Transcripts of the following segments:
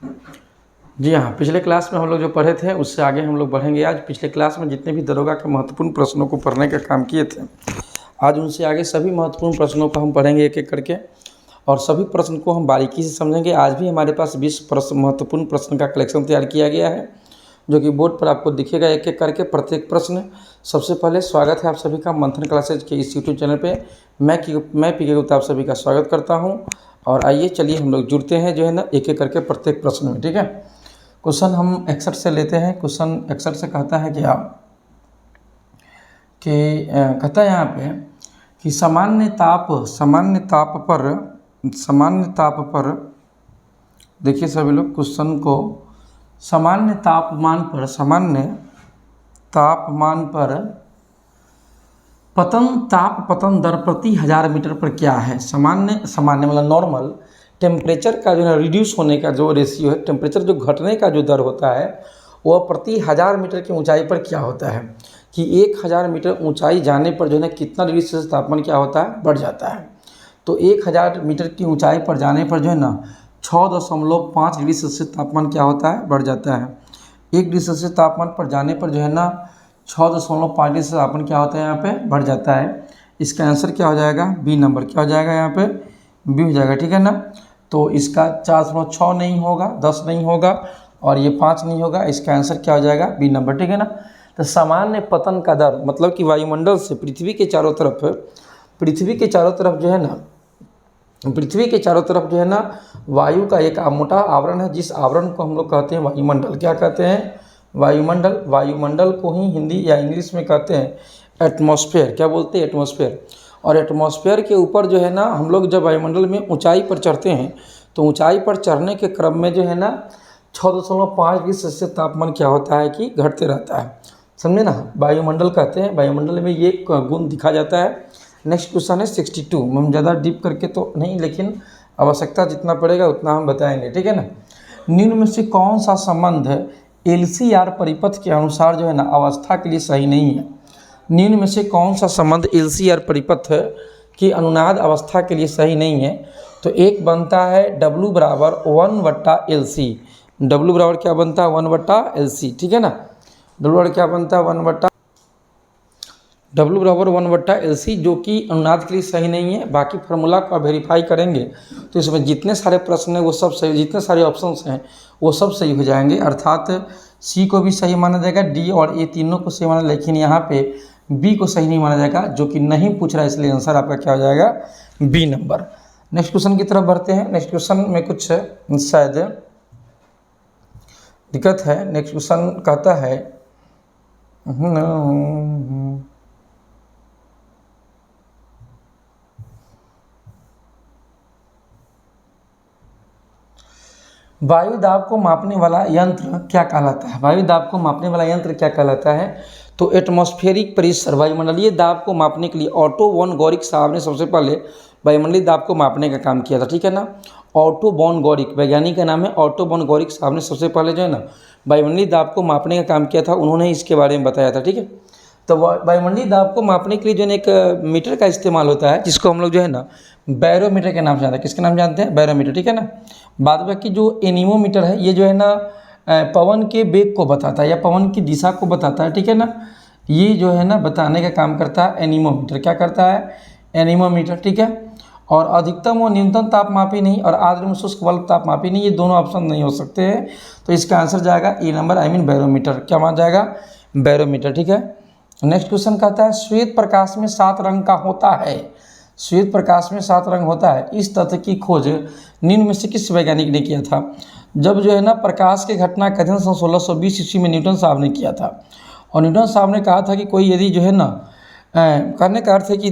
जी हाँ, पिछले क्लास में हम लोग जो पढ़े थे उससे आगे हम लोग बढ़ेंगे आज। पिछले क्लास में जितने भी दरोगा के महत्वपूर्ण प्रश्नों को पढ़ने का काम किए थे, आज उनसे आगे सभी महत्वपूर्ण प्रश्नों को हम पढ़ेंगे एक एक करके, और सभी प्रश्न को हम बारीकी से समझेंगे। आज भी हमारे पास 20 प्रश्न महत्वपूर्ण प्रश्न का कलेक्शन तैयार किया गया है, जो कि बोर्ड पर आपको दिखेगा एक एक करके प्रत्येक प्रश्न। सबसे पहले स्वागत है आप सभी का मंथन क्लासेज के इस यूट्यूब चैनल पे। मैं पी के गुप्ता आप सभी का स्वागत करता हूँ। और आइए चलिए हम लोग जुड़ते हैं जो है ना एक एक करके प्रत्येक प्रश्न में, ठीक है। क्वेश्चन हम 61 से लेते हैं। क्वेश्चन 61 से कहता है कि कहता है यहाँ पे कि सामान्य ताप पर देखिए सभी लोग क्वेश्चन को, सामान्य तापमान पर पतन दर प्रति 1000 मीटर पर क्या है। सामान्य मतलब नॉर्मल टेम्परेचर का जो है रिड्यूस होने का जो रेशियो है, टेम्परेचर जो घटने का जो दर होता है वह प्रति 1000 मीटर की ऊंचाई पर क्या होता है, कि 1000 मीटर ऊंचाई जाने पर जो है ना कितना डिग्री सेल्सियस तापमान क्या होता है, बढ़ जाता है। तो 1000 मीटर की ऊंचाई पर जाने पर जो है ना 6.5 डिग्री सेल्सियस तापमान क्या होता है, बढ़ जाता है। 1 डिग्री सेल्सियस तापमान पर जाने पर जो है ना 6.5 डिग्री सेल्सियस तापमान क्या होता है, यहाँ पे बढ़ जाता है। इसका आंसर क्या हो जाएगा, बी नंबर क्या हो जाएगा, यहाँ पे बी हो जाएगा, ठीक है ना। तो इसका 4.6 नहीं होगा, 10 नहीं होगा और ये 5 नहीं होगा। इसका आंसर क्या हो जाएगा, बी नंबर, ठीक है ना। तो सामान्य पतन का दर मतलब कि वायुमंडल से पृथ्वी के चारों तरफ जो है ना वायु का एक मोटा आवरण है, जिस आवरण को हम लोग कहते हैं वायुमंडल। क्या कहते हैं, वायुमंडल को ही हिंदी या इंग्लिश में कहते हैं एटमॉस्फेयर। क्या बोलते हैं, एटमॉस्फेयर। और एटमॉस्फेयर के ऊपर जो है ना हम लोग जब वायुमंडल में ऊंचाई पर चढ़ते हैं तो ऊंचाई पर चढ़ने के क्रम में जो है ना 6.5 डिग्री सेल्सियस तापमान क्या होता है कि घटते रहता है, समझे ना। वायुमंडल कहते हैं, वायुमंडल में ये गुण दिखा जाता है। नेक्स्ट क्वेश्चन है 62। हम ज़्यादा डीप करके तो नहीं, लेकिन आवश्यकता जितना पड़ेगा उतना हम बताएंगे, ठीक है ना। निम्न में से कौन सा संबंध LCR परिपथ के अनुसार जो है ना अवस्था के लिए सही नहीं है। निम्न में से कौन सा संबंध LCR परिपथ की अनुनाद अवस्था के लिए सही नहीं है। तो एक बनता है W बराबर 1/LC। W बराबर क्या बनता है, 1/LC, ठीक है ना। W बराबर क्या बनता है, 1/LC, जो कि अनुनाद के लिए सही नहीं है। बाकी फार्मूला को वेरीफाई करेंगे तो इसमें जितने सारे प्रश्न हैं वो सब सही, जितने सारे ऑप्शंस हैं वो सब सही हो जाएंगे। अर्थात सी को भी सही माना जाएगा, डी और ए तीनों को सही माना, लेकिन यहाँ पे बी को सही नहीं माना जाएगा, जो कि नहीं पूछ रहा है, इसलिए आंसर आपका क्या हो जाएगा, बी नंबर। नेक्स्ट क्वेश्चन की तरफ बढ़ते हैं। नेक्स्ट क्वेश्चन में कुछ शायद दिक्कत है। नेक्स्ट क्वेश्चन कहता है वायु दाब को मापने वाला यंत्र क्या कहलाता है। वायु दाब को मापने वाला यंत्र क्या कहलाता है। तो एटमॉस्फेरिक परिसर, वायुमंडलीय दाब को मापने के लिए ऑटो वॉन गॉरिक साहब ने सबसे पहले वायुमंडलीय दाब को मापने का काम किया था, ठीक है ना। ऑटो वॉन गॉरिक वैज्ञानिक का नाम है, ऑटो वॉन गॉरिक साहब ने सबसे पहले जो है ना वायुमंडलीय दाब को मापने का काम किया था, उन्होंने इसके बारे में बताया था, ठीक है। तो वायुमंडलीय दाब को मापने के लिए जो है एक मीटर का इस्तेमाल होता है, जिसको हम लोग जो है ना बैरोमीटर के नाम से जानते हैं। किसके नाम जानते हैं, बैरोमीटर, ठीक है ना। बाद बाकी जो एनीमोमीटर है ये जो है ना पवन के वेग को बताता है या पवन की दिशा को बताता है, ठीक है ना। ये जो है ना बताने का काम करता है एनीमोमीटर। क्या करता है, एनीमोमीटर, ठीक है। और अधिकतम और न्यूनतम तापमापी नहीं और आर्द्र में शुष्क बल्ब तापमापी नहीं, ये दोनों ऑप्शन नहीं हो सकते हैं। तो इसका आंसर जाएगा ए नंबर, बैरोमीटर। क्या मान जाएगा, बैरोमीटर, ठीक है। नेक्स्ट क्वेश्चन कहता है श्वेत प्रकाश में 7 रंग का होता है। श्वेत प्रकाश में 7 रंग होता है, इस तथ्य की खोज निम्न में से किस वैज्ञानिक ने किया था। जब जो है ना प्रकाश के घटना का अध्ययन 1620 ईस्वी में न्यूटन साहब ने किया था, और न्यूटन साहब ने कहा था कि कोई यदि जो है ना कहने का अर्थ है कि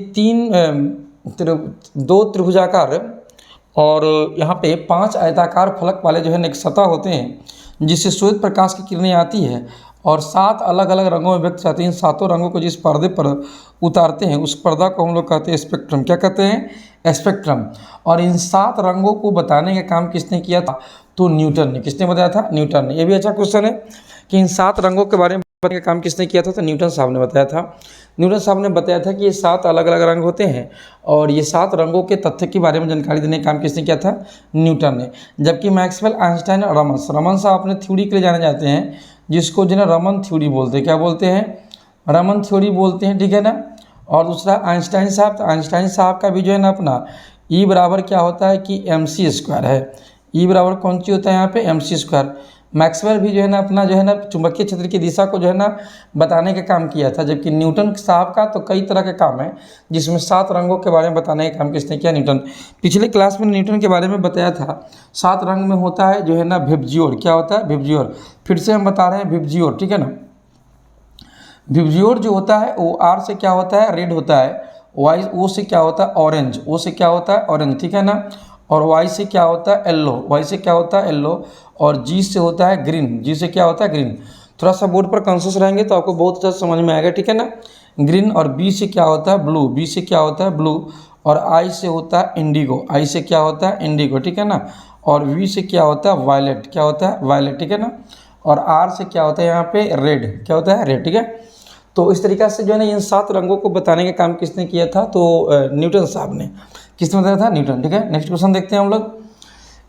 2 त्रिभुजाकार और यहाँ पे 5 आयताकार फलक वाले जो है ना एक सतह होते हैं जिससे श्वेत प्रकाश की किरणें आती है और 7 अलग अलग रंगों में व्यक्त रहती हैं। इन 7 रंगों को जिस पर्दे पर उतारते हैं उस पर्दा को हम लोग कहते हैं स्पेक्ट्रम। क्या कहते हैं, स्पेक्ट्रम। और इन 7 रंगों को बताने का काम किसने किया था, तो न्यूटन ने। किसने बताया था, न्यूटन ने। ये भी अच्छा क्वेश्चन है कि इन 7 रंगों के बारे में का काम किसने किया था? तो न्यूटन साहब ने बताया था। न्यूटन साहब ने बताया था कि ये 7 अलग अलग रंग होते हैं और ये 7 रंगों के तथ्य के बारे में जानकारी देने का काम किसने किया था? न्यूटन ने। जबकि मैक्सवेल, आइंस्टाइन और रमन साहब अपने थ्योरी के लिए जाने जाते हैं, जिसको जो है रमन थ्योरी बोलते हैं। क्या बोलते हैं? रमन थ्योरी बोलते हैं, ठीक है ना। और दूसरा आइंस्टाइन साहब, तो आइंस्टाइन साहब का भी जो है ना अपना ई बराबर क्या होता है कि mc² है। ई बराबर कौन सी होता है यहाँ पे? mc²। मैक्सवेल भी जो है ना अपना जो है ना चुंबकीय क्षेत्र की दिशा को जो है ना बताने का काम किया था। जबकि न्यूटन साहब का तो कई तरह के काम है, जिसमें 7 रंगों के बारे में बताने का काम किसने किया? न्यूटन। पिछले क्लास में न्यूटन के बारे में बताया था 7 रंग में होता है जो है ना विबजियोर। क्या होता है? विबजियोर। फिर से हम बता रहे हैं विबजियोर, ठीक है ना। विबजियोर जो होता है वो आर से क्या होता है? रेड होता है। वाई ओ से क्या होता है? ऑरेंज। ओ से क्या होता है? ऑरेंज, ठीक है ना। और वाई से क्या होता है? येल्लो। वाई से क्या होता है? येल्लो। और जी से होता है ग्रीन। जी से क्या होता है? ग्रीन। थोड़ा सा बोर्ड पर कॉन्शियस रहेंगे तो आपको बहुत अच्छा समझ में आएगा, ठीक है ना। ग्रीन। और बी से क्या होता है? ब्लू। बी से क्या होता है? ब्लू। और आई से होता है इंडिगो। आई से क्या होता है? इंडिगो, ठीक है ना। और वी से क्या होता है? वायलेट। क्या होता है? वायलेट, ठीक है ना। और आर से क्या होता है यहाँ पे? रेड। क्या होता है? रेड, ठीक है। तो इस तरीक़ा से जो है ना इन 7 रंगों को बताने का काम किसने किया था? तो न्यूटन साहब ने। किसने बताया था? न्यूटन, ठीक है। नेक्स्ट क्वेश्चन देखते हैं हम लोग।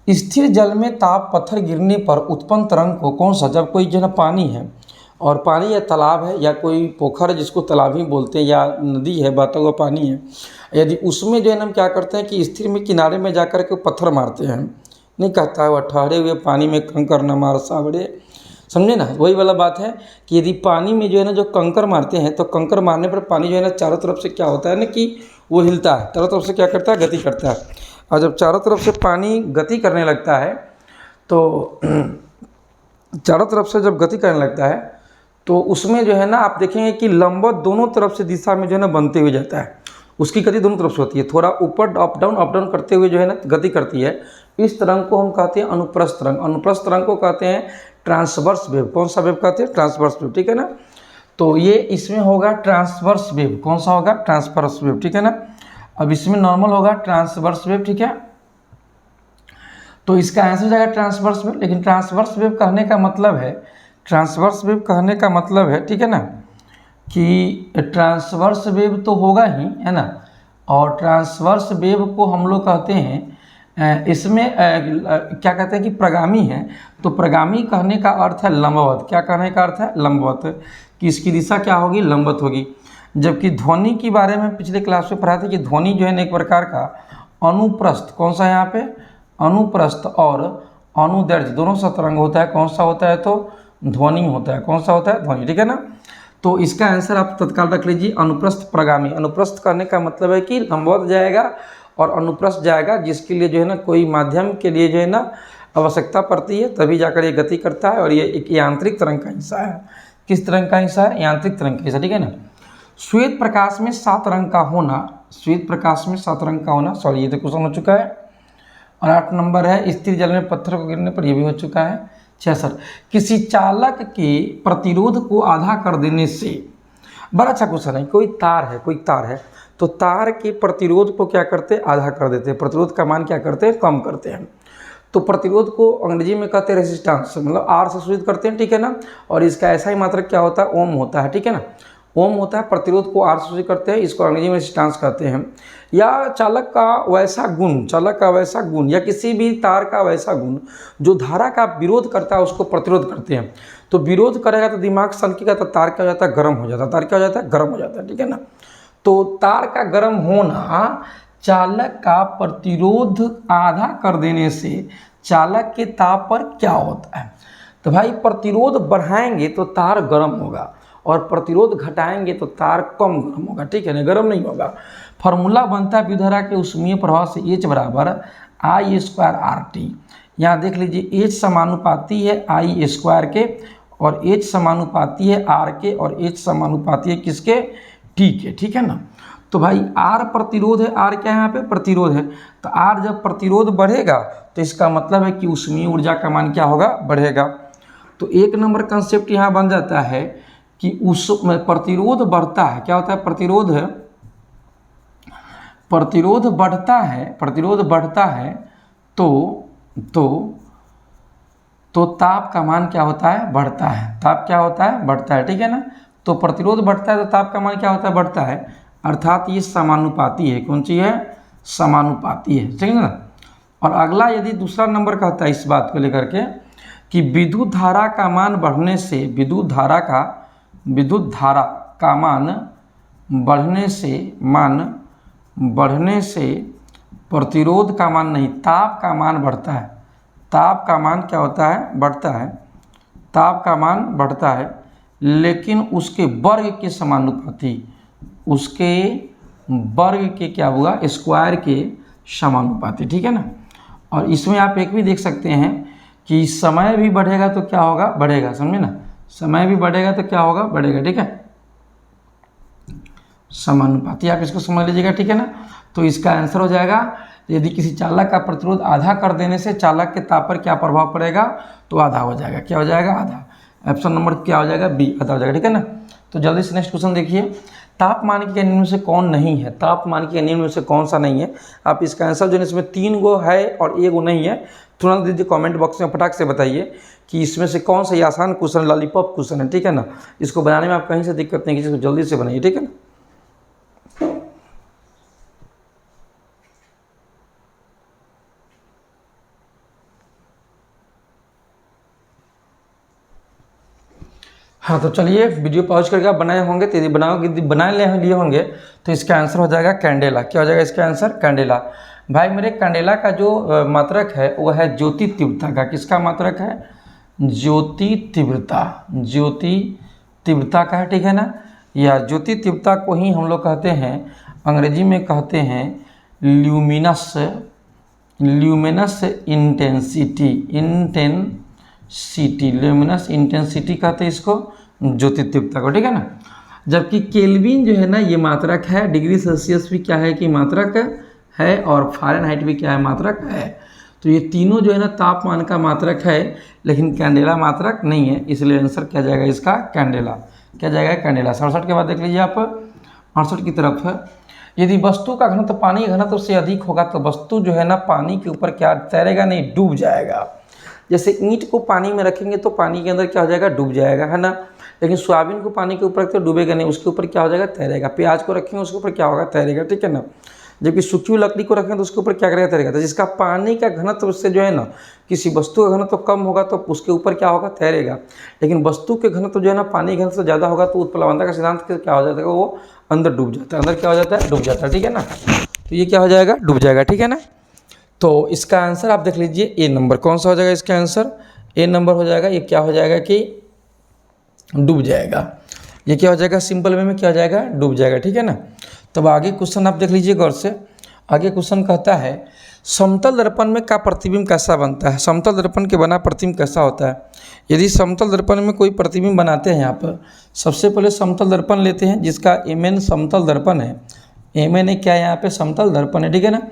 स्थिर जल में ताप पत्थर गिरने पर उत्पन्न तरंग को कौन सा, जब कोई जो है ना पानी है और पानी या तालाब है या कोई पोखर है जिसको तालाब ही बोलते हैं, या नदी है, बहता हुआ पानी है, यदि उसमें जो है ना हम क्या करते हैं कि स्थिर में किनारे में जाकर के पत्थर मारते हैं। नहीं कहता है वह ठहरे हुए पानी में कंकर न मार सावरे, समझे ना। वही वाला बात है कि यदि पानी में जो है ना जो कंकर मारते हैं तो कंकर मारने पर पानी जो है ना चारों तरफ से क्या होता है ना कि वो हिलता है, चारों तरफ से क्या करता है? गति करता है। और जब चारों तरफ से पानी गति करने लगता है तो चारों तरफ से जब गति करने लगता है तो उसमें जो है ना आप देखेंगे कि लंबवत दोनों तरफ से दिशा में जो है ना बनते हुए जाता है। उसकी गति दोनों तरफ से होती है, थोड़ा ऊपर अप डाउन करते हुए जो है ना गति करती है। इस तरंग को हम कहते हैं अनुप्रस्थ तरंग। अनुप्रस्थ तरंग को कहते हैं ट्रांसवर्स वेव। कौन सा वेव कहते हैं? ट्रांसवर्स वेव, ठीक है ना। तो ये इसमें होगा ट्रांसवर्स वेव। कौन सा होगा? ट्रांसवर्स वेव, ठीक है ना। अब इसमें नॉर्मल होगा ट्रांसवर्स वेव, ठीक है। तो इसका आंसर हो जाएगा ट्रांसवर्स वेव। लेकिन ट्रांसवर्स वेव कहने का मतलब है, ट्रांसवर्स वेव कहने का मतलब है, ठीक है ना, कि ट्रांसवर्स वेव तो होगा ही, है ना। और ट्रांसवर्स वेव को हम लोग कहते हैं इसमें क्या कहते हैं कि प्रगामी है। तो प्रगामी कहने का अर्थ है लंबवत। क्या कहने का अर्थ है? लंबवत। कि इसकी दिशा क्या होगी? लंबवत होगी। जबकि ध्वनि के बारे में पिछले क्लास में पढ़ा था कि ध्वनि जो है ना एक प्रकार का अनुप्रस्थ, कौन सा है यहाँ पे? अनुप्रस्थ और अनुदैर्घ्य दोनों सा तरंग होता है। कौन सा होता है? तो ध्वनि होता है। कौन सा होता है? ध्वनि, ठीक है ना। तो इसका आंसर आप तत्काल रख लीजिए अनुप्रस्थ प्रगामी। अनुप्रस्थ करने का मतलब है कि लंबवत जाएगा और अनुप्रस्थ जाएगा, जिसके लिए जो है ना कोई माध्यम के लिए जो है ना आवश्यकता पड़ती है, तभी जाकर ये गति करता है। और ये एक यांत्रिक तरंग का हिस्सा है। किस तरंग का हिस्सा है? यांत्रिक तरंग का हिस्सा, ठीक है ना। श्वेत प्रकाश में 7 रंग का होना, श्वेत प्रकाश में 7 रंग का होना, सॉरी ये तो क्वेश्चन हो चुका है। और 8 नंबर है स्थिर जल में पत्थर को गिरने पर, ये भी हो चुका है। 6 सर, किसी चालक के प्रतिरोध को आधा कर देने से, बड़ा अच्छा क्वेश्चन है। कोई तार है तो तार के प्रतिरोध को क्या करते हैं? आधा कर देते हैं। प्रतिरोध का मान क्या करते हैं? कम करते हैं। तो प्रतिरोध को अंग्रेजी में कहते हैं रेजिस्टेंस, मतलब आर से सूचित करते हैं, ठीक है ना। और इसका ऐसा ही मात्रक क्या होता है? ओम होता है, ठीक है ना। ओम होता है, प्रतिरोध को आर से सूचित करते हैं, इसको अंग्रेजी में रेजिस्टेंस कहते हैं। या चालक का वैसा गुण या किसी भी तार का वैसा गुण जो धारा का विरोध करता है उसको प्रतिरोध करते हैं। तो विरोध करेगा तो दिमाग सनकेगा तो तार क्या हो जाता है? गर्म हो जाता है। तार क्या हो जाता है? गर्म हो जाता है, ठीक है ना। तो तार का गर्म होना चालक का प्रतिरोध आधा कर देने से चालक के ताप पर क्या होता है? तो भाई प्रतिरोध बढ़ाएंगे तो तार गर्म होगा और प्रतिरोध घटाएंगे तो तार कम गर्म होगा, ठीक है ना, गर्म नहीं होगा। फार्मूला बनता है विद्युतधारा के ऊष्मीय प्रभाव से H बराबर I²RT। यहाँ देख लीजिए H समानुपाती है I² के और H समानुपाती है R के और H समानुपाती है किसके? T के, ठीक है ना। तो भाई R प्रतिरोध है, R क्या है यहाँ पे? प्रतिरोध है। तो R जब प्रतिरोध बढ़ेगा तो इसका मतलब है कि ऊष्मीय ऊर्जा का मान क्या होगा? बढ़ेगा। तो 1 नंबर कंसेप्ट यहाँ बन जाता है कि उस प्रतिरोध बढ़ता है। क्या होता है? प्रतिरोध बढ़ता है तो तो ताप का मान क्या होता है, बढ़ता है। ताप क्या होता है, बढ़ता है, ठीक है ना। तो प्रतिरोध बढ़ता है तो ताप का मान क्या होता है, बढ़ता है, अर्थात ये समानुपाती है। कौन सी है, समानुपाती है, ठीक है ना। और अगला यदि दूसरा नंबर कहता है इस बात को लेकर के कि विद्युत धारा का मान बढ़ने से, विद्युत धारा का मान बढ़ने से प्रतिरोध का मान नहीं, ताप का मान बढ़ता है। ताप का मान क्या होता है, बढ़ता है। ताप का मान बढ़ता है लेकिन उसके वर्ग के समानुपाती, उसके वर्ग के क्या हुआ, स्क्वायर के समानुपाती, ठीक है ना। और इसमें आप एक भी देख सकते हैं कि समय भी बढ़ेगा तो क्या होगा, बढ़ेगा, समझे ना। समय भी बढ़ेगा तो क्या होगा, बढ़ेगा, ठीक है। समानुपाती आप इसको समझ लीजिएगा, ठीक है ना। तो इसका आंसर हो जाएगा, यदि किसी चालक का प्रतिरोध आधा कर देने से चालक के ताप पर क्या प्रभाव पड़ेगा, तो आधा हो जाएगा। क्या हो जाएगा, आधा। ऑप्शन नंबर क्या हो जाएगा, बी, आधा हो जाएगा, ठीक है ना। तो जल्दी से नेक्स्ट क्वेश्चन देखिए, तापमान के निम्न में से कौन नहीं है, तापमान के निम्न में से कौन सा नहीं है। आप इसका आंसर जो है, इसमें 3 गो है और 1 गो नहीं है। तुरंत दीजिए कमेंट बॉक्स में फटाक से बताइए कि इसमें से कौन सा आसान क्वेश्चन, लॉलीपॉप क्वेश्चन है, ठीक है ना। इसको बनाने में आप कहीं से दिक्कत नहीं, इसको जल्दी से बनाइए, ठीक है ना। हाँ, तो चलिए वीडियो पॉज करके आप बनाए होंगे, तो यदि बनाए लिए होंगे तो इसका आंसर हो जाएगा कैंडेला। क्या हो जाएगा इसका आंसर, कैंडेला। भाई मेरे कैंडेला का जो मात्रक है वो है ज्योति तीव्रता का। किसका मात्रक है, ज्योति तीव्रता, ज्योति तीव्रता का है, ठीक है ना। या ज्योति तीव्रता को ही हम लोग कहते हैं, अंग्रेजी में कहते हैं luminous, luminous intensity, luminous intensity कहते हैं इसको, ज्योति तीव्रता को, ठीक है ना। जबकि केल्विन जो है ना ये मात्रक है, डिग्री सेल्सियस भी क्या है कि मात्रक है, और फ़ारेनहाइट भी क्या है, मात्रक है। तो ये तीनों जो है ना तापमान का मात्रक है, लेकिन कैंडेला मात्रक नहीं है, इसलिए आंसर क्या जाएगा इसका, कैंडेला। क्या जाएगा, कैंडेला। 67 के बाद देख लीजिए आप 68 की तरफ है। यदि वस्तु का घनत्व पानी के घनत्व से अधिक होगा तो वस्तु जो है ना पानी के ऊपर क्या तैरेगा, नहीं, डूब जाएगा। जैसे ईंट को पानी में रखेंगे तो पानी के अंदर क्या हो जाएगा, डूब जाएगा, है ना। लेकिन सोयाबीन को पानी के ऊपर रखते तो डूबेगा नहीं, उसके ऊपर क्या हो जाएगा, तैरेगा। प्याज को रखेंगे उसके ऊपर क्या होगा, तैरेगा, ठीक है ना। जबकि सूखी हुई लकड़ी को रखेंगे तो उसके ऊपर क्या करेगा, तैरेगा। तो जिसका पानी का घनत्व उससे जो है ना किसी वस्तु का घनत्व कम होगा तो उसके ऊपर क्या होगा, तैरेगा। लेकिन वस्तु के घनत्व जो है ना पानी के घनत्व से ज़्यादा होगा तो उत्प्लवनता का सिद्धांत क्या हो जाता है, वो अंदर डूब जाता है, अंदर क्या हो जाता है, डूब जाता है, ठीक है ना। तो ये क्या हो जाएगा, डूब जाएगा, ठीक है ना। तो इसका आंसर आप देख लीजिए, ए नंबर कौन सा हो जाएगा इसका आंसर, ए नंबर हो जाएगा। ये क्या हो जाएगा कि डूब जाएगा। ये क्या हो जाएगा, सिंपल वे में क्या हो जाएगा, डूब जाएगा, ठीक है ना। तब आगे क्वेश्चन आप देख लीजिए गौर से। आगे क्वेश्चन कहता है समतल दर्पण में का प्रतिबिंब कैसा बनता है, समतल दर्पण के बना प्रतिबिंब कैसा होता है। यदि समतल दर्पण में कोई प्रतिबिंब बनाते हैं, यहाँ पर सबसे पहले समतल दर्पण लेते हैं जिसका एम समतल दर्पण है। एम एक क्या है, यहाँ पे समतल दर्पण है, ठीक है ना।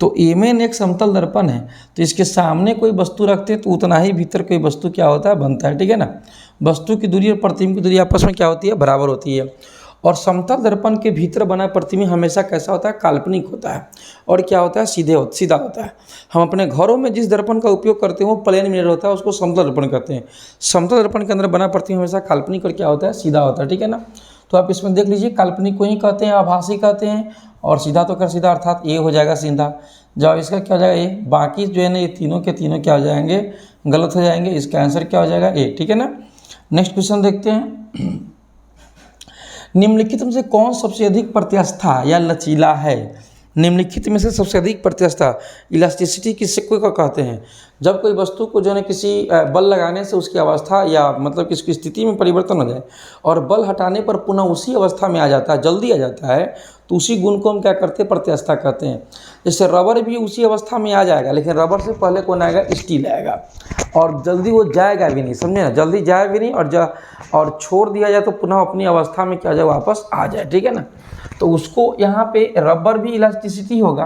तो एम एक समतल दर्पण है, तो इसके सामने कोई वस्तु रखते हैं तो उतना ही भीतर कोई वस्तु क्या होता है, बनता है, ठीक है ना। वस्तु की दूरी और प्रतिबिंब की दूरी आपस में क्या होती है, बराबर होती है। और समतल दर्पण के भीतर बना प्रतिबिंब हमेशा कैसा होता है, काल्पनिक होता है, और क्या होता है, सीधा होता है। हम अपने घरों में जिस दर्पण का उपयोग करते हैं वो प्लेन मिरर होता है, उसको समतल दर्पण कहते हैं। समतल दर्पण के अंदर बना प्रतिबिंब हमेशा काल्पनिक और क्या होता है, सीधा होता है, ठीक है ना। तो आप इसमें देख लीजिए, काल्पनिक को ही कहते हैं, आभासी कहते हैं, और सीधा तो कर सीधा, अर्थात ए हो जाएगा सीधा। जब इसका क्या हो जाएगा, ए। बाकी जो है ना ये तीनों के तीनों क्या हो जाएंगे, गलत हो जाएंगे। इसका आंसर क्या हो जाएगा, ए, ठीक है ना। नेक्स्ट क्वेश्चन देखते हैं। निम्नलिखित में से कौन सबसे अधिक प्रत्यास्था या लचीला है। निम्नलिखित में से सबसे अधिक प्रत्यास्था, इलास्टिसिटी किससे को कहते हैं। जब कोई वस्तु को जो है किसी बल लगाने से उसकी अवस्था या मतलब किसकी स्थिति में परिवर्तन हो जाए और बल हटाने पर पुनः उसी अवस्था में आ जाता है, जल्दी आ जाता है, तो उसी गुण को हम क्या करते हैं, प्रत्यास्था कहते हैं। जैसे रबर भी उसी अवस्था में आ जाएगा, लेकिन रबर से पहले कौन आएगा, स्टील आएगा, और जल्दी वो जाएगा भी नहीं, समझे ना, जल्दी जाए भी नहीं, और छोड़ दिया जाए तो पुनः अपनी अवस्था में क्या जाए, वापस आ जाए, ठीक है ना। तो उसको यहाँ पे रबर भी इलास्टिसिटी होगा,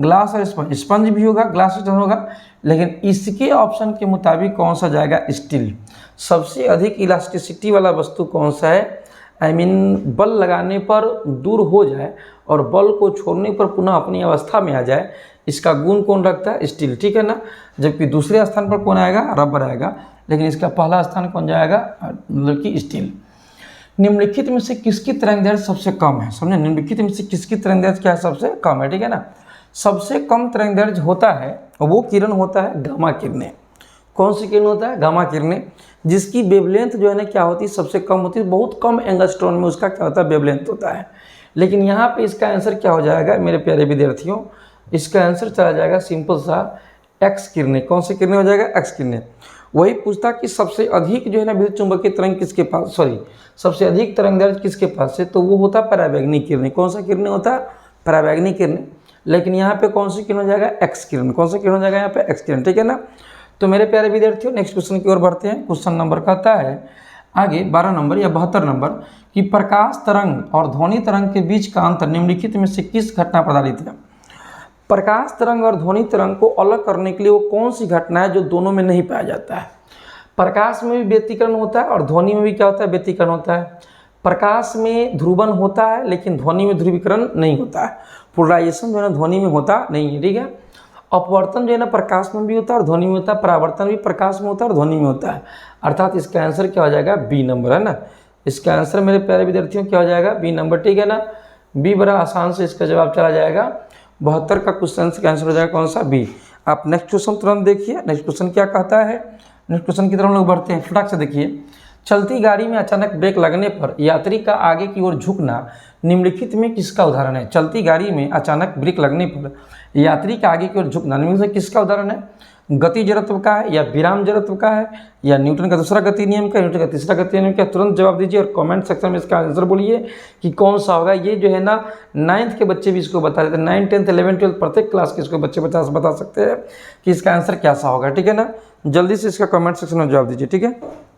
ग्लास और स्पंज भी होगा, ग्लास होगा, लेकिन इसके ऑप्शन के मुताबिक कौन सा जाएगा, स्टील। सबसे अधिक इलास्टिसिटी वाला वस्तु कौन सा है, बल लगाने पर दूर हो जाए और बल को छोड़ने पर पुनः अपनी अवस्था में आ जाए, इसका गुण कौन रखता है? स्टील, ठीक है ना। जबकि दूसरे स्थान पर कौन आएगा? रबर आएगा। लेकिन इसका पहला स्थान कौन जाएगा? मतलब कि स्टील। निम्नलिखित में से किसकी तरंगदैर्घ्य सबसे कम है? समझे, निम्नलिखित में से किसकी तरंगदैर्घ्य क्या है? सबसे कम है, ठीक है ना। सबसे कम तरंगदैर्घ्य होता है वो किरण होता है गामा किरणें। कौन सी किरण होता है? गामा किरणें, जिसकी वेवलेंथ जो है ना क्या होती है? सबसे कम होती है। बहुत कम एंगस्ट्रॉन में उसका क्या होता है? वेवलेंथ होता है। लेकिन यहाँ पे इसका आंसर क्या हो जाएगा मेरे प्यारे विद्यार्थियों? इसका आंसर चला जाएगा सिंपल सा एक्स किरणें। कौन सी किरणें हो जाएगा? एक्स किरणें। वही पूछता कि सबसे अधिक जो है ना विद्युत चुंबकीय तरंग किसके पास, सबसे अधिक तरंगदैर्घ्य किसके पास है? तो वो होता परावैंगनिक किरणें। कौन सा किरणें होता है? परावैंगनिक किरणें। लेकिन यहाँ पे कौन सी किरण हो जाएगा? एक्स किरण। कौन सा किरण हो जाएगा यहाँ पे? एक्स किरण, ठीक है ना। तो मेरे प्यारे विद्यार्थियों नेक्स्ट क्वेश्चन की ओर बढ़ते हैं। क्वेश्चन नंबर कहता है आगे 12 नंबर या 72 नंबर कि प्रकाश तरंग और ध्वनि तरंग के बीच का अंतर निम्नलिखित में से किस घटना पर आधारित है? प्रकाश तरंग और ध्वनि तरंग को अलग करने के लिए वो कौन सी घटना है जो दोनों में नहीं पाया जाता है? प्रकाश में भी व्यतिकरण होता है और ध्वनि में भी क्या होता है? व्यतिकरण होता है। प्रकाश में ध्रुवन होता है लेकिन ध्वनि में ध्रुवीकरण नहीं होता है। पोलराइजेशन जो है ना ध्वनि में होता नहीं है, ठीक है। अपवर्तन जो है ना प्रकाश में भी होता है और ध्वनि में होता है। परावर्तन भी प्रकाश में होता है और ध्वनि में होता है। अर्थात इसका आंसर क्या हो जाएगा? बी नंबर, है ना। इसका आंसर मेरे प्यारे विद्यार्थियों क्या हो जाएगा? बी नंबर, ठीक है ना। बी बड़ा आसान से इसका जवाब चला जाएगा। 72 का क्वेश्चन का आंसर हो जाएगा कौन सा? बी। आप नेक्स्ट क्वेश्चन तुरंत देखिए। नेक्स्ट क्वेश्चन क्या कहता है? नेक्स्ट क्वेश्चन की तरफ हम लोग बढ़ते हैं, फटाक से देखिए। चलती गाड़ी में अचानक ब्रेक लगने पर यात्री का आगे की ओर झुकना निम्नलिखित में किसका उदाहरण है? चलती गाड़ी में अचानक ब्रेक लगने पर यात्री का आगे की ओर झुकना निम्नलिखित में किसका उदाहरण है? गति जड़त्व का है या विराम जड़त्व का है या न्यूटन का दूसरा गति नियम का, न्यूटन का तीसरा गति नियम का? तुरंत जवाब दीजिए और कमेंट सेक्शन में इसका आंसर बोलिए कि कौन सा होगा। ये जो है ना 9th के बच्चे भी इसको बता देते हैं। 9, 10, 11, 12 प्रत्येक क्लास के इसको बच्चे बता सकते हैं कि इसका आंसर कैसा होगा, ठीक है ना। जल्दी से इसका कमेंट सेक्शन में जवाब दीजिए, ठीक है।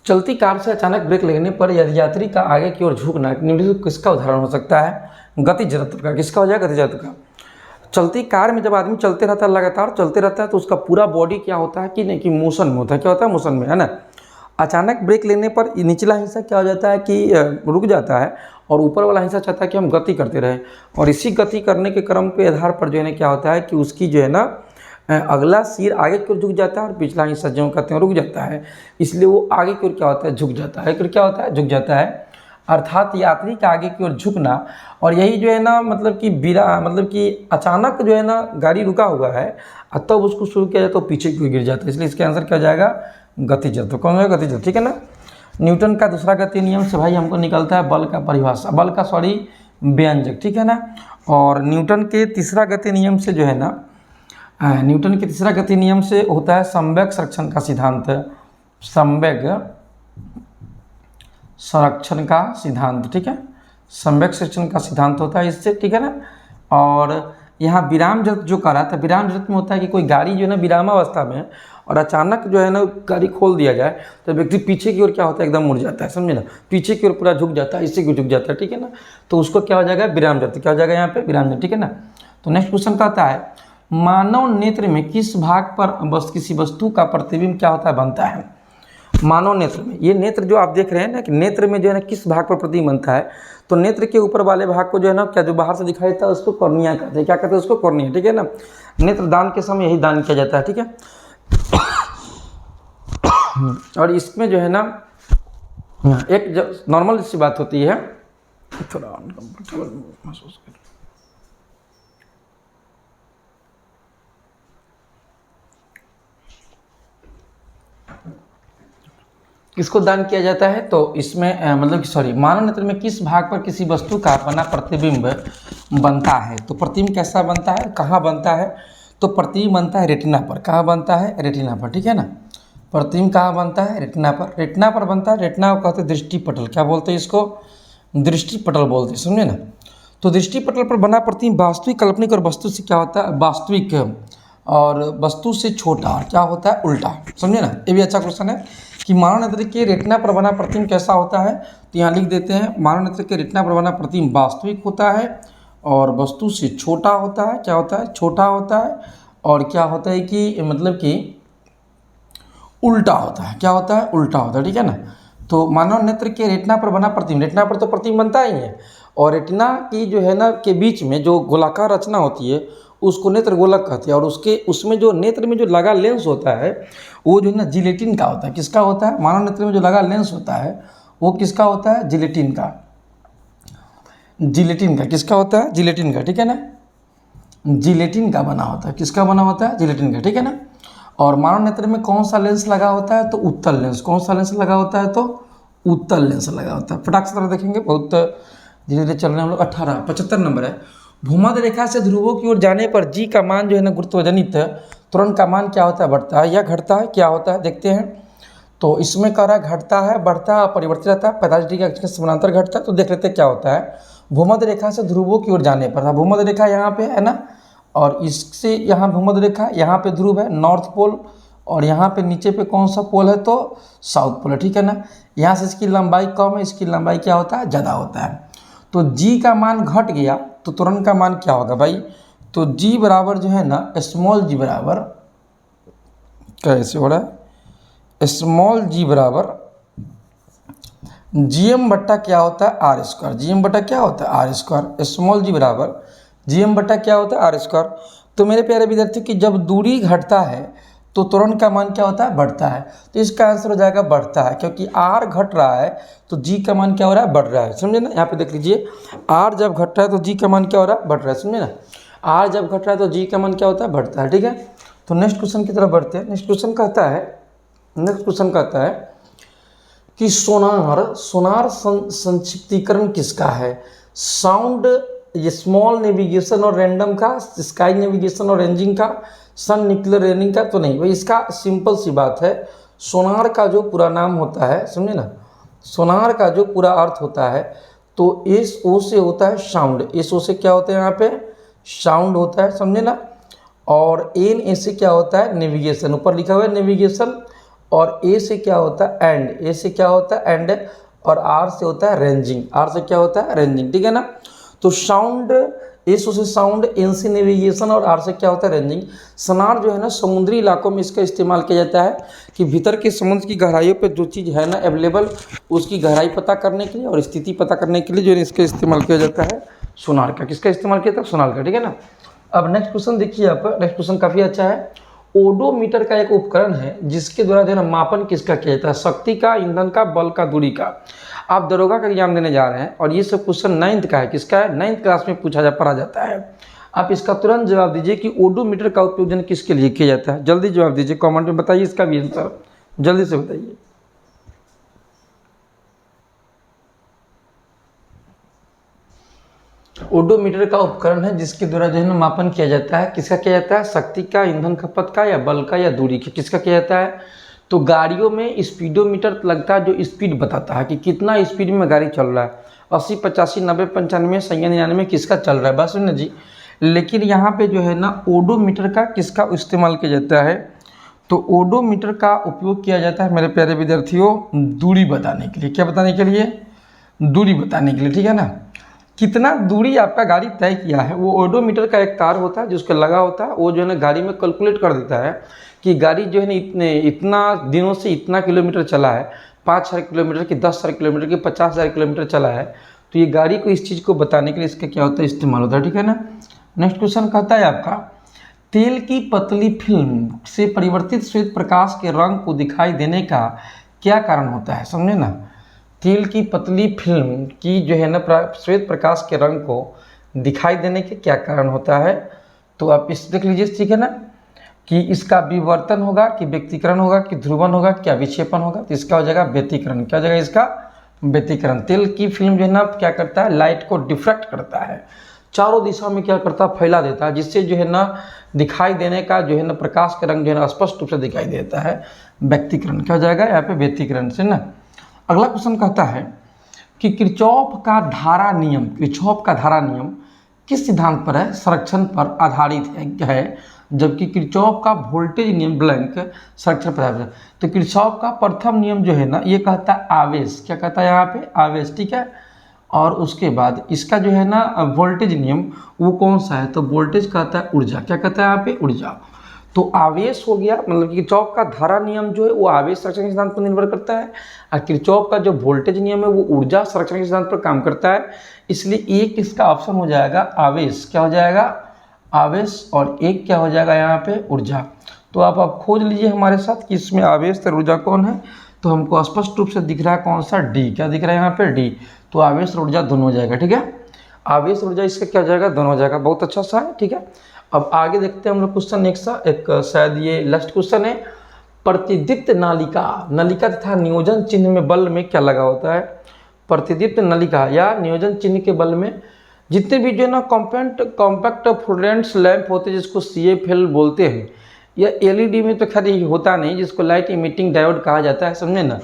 चलती कार से अचानक ब्रेक लगने पर यात्री का आगे की ओर झुकना निम्नलिखित किसका उदाहरण हो सकता है? गति जड़त्व का। किसका हो जाएगा? गति जड़त्व का। चलती कार में जब आदमी चलते रहता है, लगातार चलते रहता है, तो उसका पूरा बॉडी क्या होता है कि नहीं कि मोशन में होता है। क्या होता है? मोशन में, है ना। अचानक ब्रेक लेने पर निचला हिस्सा क्या हो जाता है कि रुक जाता है और ऊपर वाला हिस्सा चाहता है कि हम गति करते रहें। और इसी गति करने के क्रम के आधार पर जो है ना क्या होता है कि उसकी जो है ना अगला सिर आगे की ओर झुक जाता है और पिछला हिस्सा जो कहते हैं रुक जाता है। इसलिए वो आगे की ओर क्या होता है? झुक जाता है। क्या होता है? झुक जाता है। अर्थात यात्री का आगे की ओर झुकना। और यही जो है ना मतलब कि अचानक जो है ना गाड़ी रुका हुआ है तब तो उसको शुरू किया जाए तो पीछे की ओर गिर जाता है। इसलिए इसका आंसर क्या हो जाएगा? गति जड़त्व। कौन होगा? गति जड़त्व, ठीक है ना। न्यूटन का दूसरा गति नियम से भाई हमको निकलता है बल का परिभाषा, व्यंजक, ठीक है ना। और न्यूटन के तीसरा गति नियम से जो है ना न्यूटन के तीसरा गति नियम से होता है संवेग संरक्षण का सिद्धांत। संवेग संरक्षण का सिद्धांत, ठीक है। संवेग संरक्षण का सिद्धांत होता है इससे, ठीक है ना। और यहाँ विराम जड़त्व जो करा था, विराम जड़त्व में होता है कि कोई गाड़ी जो है ना विरामावस्था में और अचानक जो है ना गाड़ी खोल दिया जाए तो व्यक्ति पीछे की ओर क्या होता है? एकदम मुड़ जाता है, समझे ना। पीछे की ओर पूरा झुक जाता है, इससे क्यों झुक जाता है, ठीक है ना। तो उसको क्या हो जाएगा? विराम जड़त्व। क्या हो जाएगा यहाँ पे? विराम जड़त्व, ठीक है ना। तो नेक्स्ट क्वेश्चन कहता है मानव नेत्र में किस भाग पर किसी वस्तु का प्रतिबिंब क्या होता है? बनता है। मानव नेत्र में, ये नेत्र जो आप देख रहे हैं ना कि नेत्र में जो है ना किस भाग पर प्रतिबिंब बनता है? तो नेत्र के ऊपर वाले भाग को जो है ना क्या जो बाहर से दिखाई देता है उसको कॉर्निया कहते हैं। क्या कहते हैं? उसको कॉर्निया, ठीक है ना। नेत्र दान के समय यही दान किया जाता है, ठीक है। और इसमें जो है ना एक नॉर्मल सी बात होती है, थोड़ा अनकंफर्टेबल महसूस कर। किसको दान किया जाता है? तो इसमें मानव नेत्र में किस भाग पर किसी वस्तु का बना प्रतिबिंब बनता है? तो प्रतिबिंब कैसा बनता है? कहाँ बनता है? तो प्रतिबिंब बनता है रेटिना पर। कहाँ बनता है? रेटिना पर, ठीक है ना। प्रतिबिंब कहाँ बनता है? रेटिना पर। रेटिना पर बनता है। रेटिना को कहते हैं दृष्टिपटल। क्या बोलते हैं इसको? दृष्टिपटल बोलते हैं, समझे ना। तो दृष्टिपटल पर बना प्रतिबिंब वास्तविक, काल्पनिक और वस्तु से क्या होता है? वास्तविक और वस्तु से छोटा। और क्या होता है? उल्टा, समझे ना। ये भी अच्छा क्वेश्चन है कि मानव नेत्र के रेटिना पर बना प्रतिबिंब कैसा होता है? तो यहाँ लिख देते हैं मानव नेत्र के रेटिना पर बना प्रतिबिंब वास्तविक होता है और वस्तु से छोटा होता है। क्या होता है? छोटा होता है। और क्या होता है कि उल्टा होता है। क्या होता है? उल्टा होता है, ठीक है ना। तो मानव नेत्र के रेटिना पर बना प्रतिबिंब, रेटिना पर तो प्रतिबिंब बनता ही है, और रेटिना की जो है ना के बीच में जो गोलाकार रचना होती है उसको नेत्र गोलक कहते हैं, और उसमें जो नेत्र में जो लगा लेंस होता है वो जो है ना जिलेटिन का होता है। किसका होता है? मानव नेत्र में जो लगा लेंस होता है वो किसका होता है? जिलेटिन का। जिलेटिन का किसका होता है? जिलेटिन का, ठीक है ना, जिलेटिन का बना होता है। किसका बना होता है? जिलेटिन का, ठीक है ना। और मानव नेत्र में कौन सा लेंस लगा होता है? तो उत्तल लेंस। कौन सा लेंस लगा होता है? तो उत्तल लेंस लगा होता है। फटाक से तरह देखेंगे, बहुत धीरे धीरे चल रहे हैं हम लोग। 75 नंबर है। भूमध्य रेखा से ध्रुवों की ओर जाने पर जी का मान जो है ना गुरुत्वजनित त्वरण का मान क्या होता है? बढ़ता है या घटता है? क्या होता है देखते हैं। तो इसमें कह रहा है घटता है, बढ़ता है, परिवर्तित रहता है, 45 डिग्री के समानांतर घटता है। तो देख लेते हैं क्या होता है। भूमध्य रेखा से ध्रुवों की ओर जाने पर, भूमध्य रेखा यहाँ पे है ना, और इससे यहाँ भूमध्य रेखा, यहाँ पे ध्रुव है नॉर्थ पोल, और यहाँ पे नीचे पे कौन सा पोल है? तो साउथ पोल है, ठीक है ना। यहाँ से इसकी लंबाई कम है, इसकी लंबाई क्या होता है? ज़्यादा होता है। तो जी का मान घट गया तो त्वरण का मान क्या होगा भाई? तो जी बराबर जो है ना स्मॉल जी बराबर, कैसे हो रहा है, स्मॉल जी बराबर जी एम बट्टा क्या होता है? R square. जी एम बट्टा क्या होता है? R square. स्मॉल जी बराबर जी एम बट्टा क्या होता है? R square. तो मेरे प्यारे विद्यार्थी कि जब दूरी घटता है तो त्वरण का मान क्या होता है? बढ़ता है। तो इसका आंसर हो जाएगा बढ़ता है, क्योंकि आर घट रहा है तो जी का मान क्या हो रहा है? बढ़ रहा है। समझे ना, यहाँ पे देख लीजिए, आर जब घट रहा है तो जी का मान क्या हो रहा है? बढ़ रहा है। समझे ना, आर जब घट रहा है तो जी का मान क्या होता है? बढ़ता है, ठीक है। तो नेक्स्ट क्वेश्चन की तरफ बढ़ते हैं। नेक्स्ट क्वेश्चन कहता है कि सोनार संक्षिप्तीकरण किसका है? साउंड, ये स्मॉल नेविगेशन और रैंडम का, स्काई नेविगेशन और रेंजिंग का, सन न्यूक्लियर रेंजिंग का तो नहीं भाई। इसका सिंपल सी बात है, सोनार का जो पूरा नाम होता है, समझे ना, सोनार का जो पूरा अर्थ होता है तो एस ओ से होता है साउंड। एस ओ से क्या होता है? यहाँ पे साउंड होता है, समझे ना। और एन ए से क्या होता है? नेविगेशन, ऊपर लिखा हुआ है नेविगेशन। और ए से क्या होता है? एंड। ए से क्या होता है? एंड। और आर से होता है रेंजिंग। आर से क्या होता है? रेंजिंग, ठीक है ना। तो साउंड, एस से साउंड, एन से नेविगेशन, और आर से क्या होता है? रेंजिंग। सोनार जो है ना समुद्री इलाकों में इसका इस्तेमाल किया जाता है कि भीतर के समुद्र की गहराइयों पर जो चीज़ है ना अवेलेबल, उसकी गहराई पता करने के लिए और स्थिति पता करने के लिए जो है इसका इस्तेमाल किया जाता है सोनार का। किसका इस्तेमाल किया जाता है? सोनार का, ठीक है ना। अब नेक्स्ट क्वेश्चन देखिए आप। नेक्स्ट क्वेश्चन काफ़ी अच्छा है। ओडोमीटर का एक उपकरण है जिसके द्वारा जो है ना मापन किसका किया जाता है? शक्ति का, ईंधन का, बल का, दूरी का। आप दरोगा का एग्जाम देने जा रहे हैं और ये सब क्वेश्चन 9th का है। किसका है? 9th क्लास में पढ़ा जाता है। आप इसका तुरंत जवाब दीजिए कि ओडोमीटर का उपयोग जन किसके लिए किया जाता है। जल्दी जवाब दीजिए, कमेंट में बताइए इसका भी आंसर, जल्दी से बताइए। ओडोमीटर का उपकरण है जिसके द्वारा जो है ना मापन किया जाता है। किसका किया जाता है? शक्ति का, ईंधन खपत का, या बल का, या दूरी का। किसका किया जाता है? तो गाड़ियों में स्पीडोमीटर लगता है जो स्पीड बताता है कि कितना स्पीड में गाड़ी चल रहा है। 80, 85, 90, 95, 99 किसका चल रहा है, बस ना जी। लेकिन यहाँ पे जो है ना ओडोमीटर का किसका इस्तेमाल किया जाता है? तो ओडोमीटर का उपयोग किया जाता है मेरे प्यारे विद्यार्थियों दूरी बताने के लिए। क्या बताने के लिए? दूरी बताने के लिए, ठीक है ना। कितना दूरी आपका गाड़ी तय किया है वो ओडोमीटर का एक तार होता है जिसको लगा होता है, वो जो है ना गाड़ी में कैलकुलेट कर देता है कि गाड़ी जो है ना इतना दिनों से इतना किलोमीटर चला है, 5,000 किलोमीटर की, 10,000 किलोमीटर की, 50,000 किलोमीटर चला है। तो ये गाड़ी को इस चीज़ को बताने के लिए इसका क्या होता है? इस्तेमाल होता है, ठीक है ना। नेक्स्ट क्वेश्चन कहता है आपका, तेल की पतली फिल्म से परिवर्तित श्वेत प्रकाश के रंग को दिखाई देने का क्या कारण होता है? समझे ना, तेल की पतली फिल्म की जो है ना श्वेत प्रकाश के रंग को दिखाई देने के क्या कारण होता है? तो आप इस देख लीजिए, ठीक है ना, कि इसका विवर्तन होगा, कि व्यक्तीकरण होगा, कि ध्रुवन होगा, क्या विक्षेपण होगा। तो इसका हो जाएगा व्यतिकरण। क्या हो जाएगा इसका? व्यतिकरण। तेल की फिल्म जो है ना क्या करता है? लाइट को डिफ्रैक्ट करता है, चारों दिशा में क्या करता है? फैला देता है, जिससे जो है ना दिखाई देने का जो है ना प्रकाश का रंग जो है ना स्पष्ट रूप से दिखाई देता है। व्यक्तीकरण। क्या हो जाएगा यहाँ पे? व्यतिकरण से ना। अगला क्वेश्चन कहता है कि किरचॉफ का धारा नियम किस सिद्धांत पर है? संरक्षण पर आधारित है, जबकि किरचॉफ का वोल्टेज नियम ब्लैंक संरक्षण पर आधारित है। तो किरचॉफ का प्रथम नियम जो है ना ये कहता है आवेश। क्या कहता है यहाँ पे? आवेश, ठीक है। और उसके बाद इसका जो है ना वोल्टेज नियम वो कौन सा है? तो वोल्टेज कहता है ऊर्जा। क्या कहता है यहाँ पे? ऊर्जा। तो आवेश हो गया, मतलब किरचॉफ का धारा नियम जो है वो आवेश संरक्षण के सिद्धांत पर निर्भर करता है, और किरचॉफ का जो वोल्टेज नियम है वो ऊर्जा संरक्षण के सिद्धांत पर काम करता है। इसलिए एक इसका ऑप्शन हो जाएगा आवेश, क्या हो जाएगा आवेश, और एक क्या हो जाएगा यहाँ पे ऊर्जा। तो आप खोज लीजिए हमारे साथ कि इसमें आवेश और ऊर्जा कौन है। तो हमको स्पष्ट रूप से दिख रहा है कौन सा, डी। क्या दिख रहा है यहाँ पे, डी। तो आवेश और ऊर्जा दोनों हो जाएगा, ठीक है। आवेश ऊर्जा इसका क्या हो जाएगा, दोनों हो जाएगा। बहुत अच्छा सा है, ठीक है। अब आगे देखते हैं हम लोग क्वेश्चन नेक्स्ट सा, एक शायद ये लास्ट क्वेश्चन है। प्रतिदीप्त नालिका, नलिका तथा नियोजन चिन्ह में बल में क्या लगा होता है। प्रतिदीप्त नलिका या नियोजन चिन्ह के बल में जितने भी जो है ना कॉम्पैक्ट फ्लोरेसेंट लैंप होते हैं जिसको CFL बोलते हैं, या LED में तो खैर ये होता नहीं, जिसको लाइट इमिटिंग डायोड कहा जाता है, समझे ना।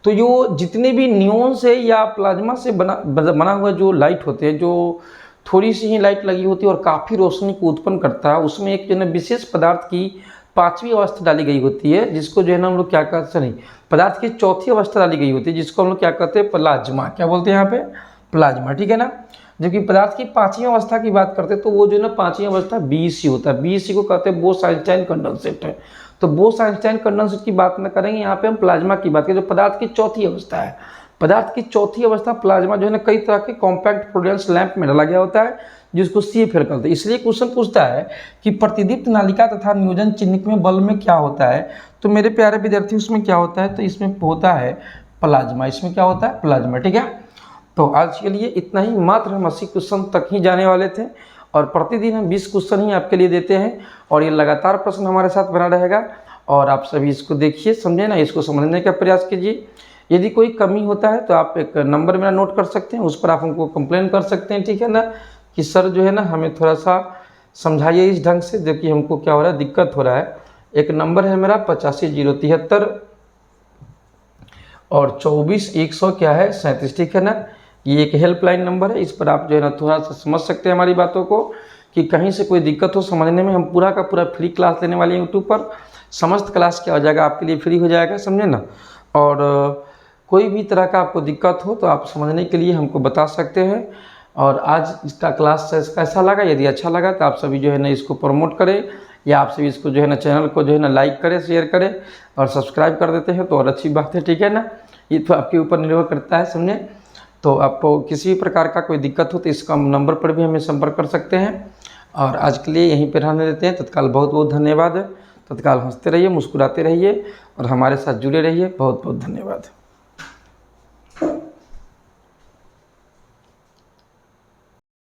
तो यो जितने भी नियोन से या प्लाज्मा से बना हुआ जो लाइट होते हैं, जो थोड़ी सी ही लाइट लगी होती है और काफ़ी रोशनी को उत्पन्न करता है, उसमें एक जो है ना विशेष पदार्थ की 5वीं अवस्था डाली गई होती है, जिसको जो है ना हम लोग क्या कहते हैं, नहीं, पदार्थ की 4थी अवस्था डाली गई होती है, जिसको हम लोग क्या कहते हैं, प्लाज्मा। क्या बोलते हैं यहाँ पे, प्लाज्मा, ठीक है ना। जबकि पदार्थ की 5वीं अवस्था की बात करते हैं तो वो जो है ना 5वीं अवस्था BEC होता है। BEC को कहते हैं बोस-आइंस्टाइन कंडेंसेट है। तो बोस-आइंस्टाइन कंडेंसेट की बात न करेंगे, यहाँ पे हम प्लाज्मा की बात करें, जो पदार्थ की 4थी अवस्था है। पदार्थ की 4थी अवस्था प्लाज्मा जो है ना कई तरह के कॉम्पैक्ट फ्लोरेसेंट लैंप में डाला गया होता है, जिसको CFL कहते हैं। इसलिए क्वेश्चन पूछता है कि प्रतिदीप्त नालिका तथा नियोजन चिन्ह में बल में क्या होता है। तो मेरे प्यारे विद्यार्थी उसमें क्या होता है, तो इसमें होता है प्लाज्मा। इसमें क्या होता है, प्लाज्मा, ठीक है। तो आज के लिए इतना ही, मात्र हम 80 क्वेश्चन तक ही जाने वाले थे, और प्रतिदिन हम 20 क्वेश्चन ही आपके लिए देते हैं, और ये लगातार प्रश्न हमारे साथ बना रहेगा। और आप सभी इसको देखिए, समझे ना, इसको समझने का प्रयास कीजिए। यदि कोई कमी होता है तो आप एक नंबर मेरा नोट कर सकते हैं, उस पर आप हमको कंप्लेन कर सकते हैं, ठीक है ना, कि सर जो है ना हमें थोड़ा सा समझाइए इस ढंग से, जबकि हमको क्या हो रहा है, दिक्कत हो रहा है। एक नंबर है मेरा 85 073 और 24 100 क्या है 37, ठीक है ना। ये एक हेल्पलाइन नंबर है, इस पर आप जो है ना थोड़ा सा समझ सकते हैं हमारी बातों को, कि कहीं से कोई दिक्कत हो समझने में। हम पूरा का पूरा फ्री क्लास लेने वाले हैं यूट्यूब पर। समस्त क्लास क्या हो जाएगा, आपके लिए फ्री हो जाएगा, समझे ना। और कोई भी तरह का आपको दिक्कत हो तो आप समझने के लिए हमको बता सकते हैं। और आज इसका क्लास कैसा लगा, यदि अच्छा लगा तो आप सभी जो है ना इसको प्रमोट करें, या आप सभी इसको जो है ना चैनल को जो है ना लाइक करें, शेयर करें और सब्सक्राइब कर देते हैं तो और अच्छी बात है, ठीक है ना। ये तो आपके ऊपर निर्भर करता है, समझे। तो आपको किसी भी प्रकार का कोई दिक्कत हो तो इसका नंबर पर भी हमें संपर्क कर सकते हैं। और आज के लिए यहीं पर रहने देते हैं। तत्काल बहुत बहुत धन्यवाद। तत्काल हंसते रहिए, मुस्कुराते रहिए और हमारे साथ जुड़े रहिए। बहुत बहुत धन्यवाद।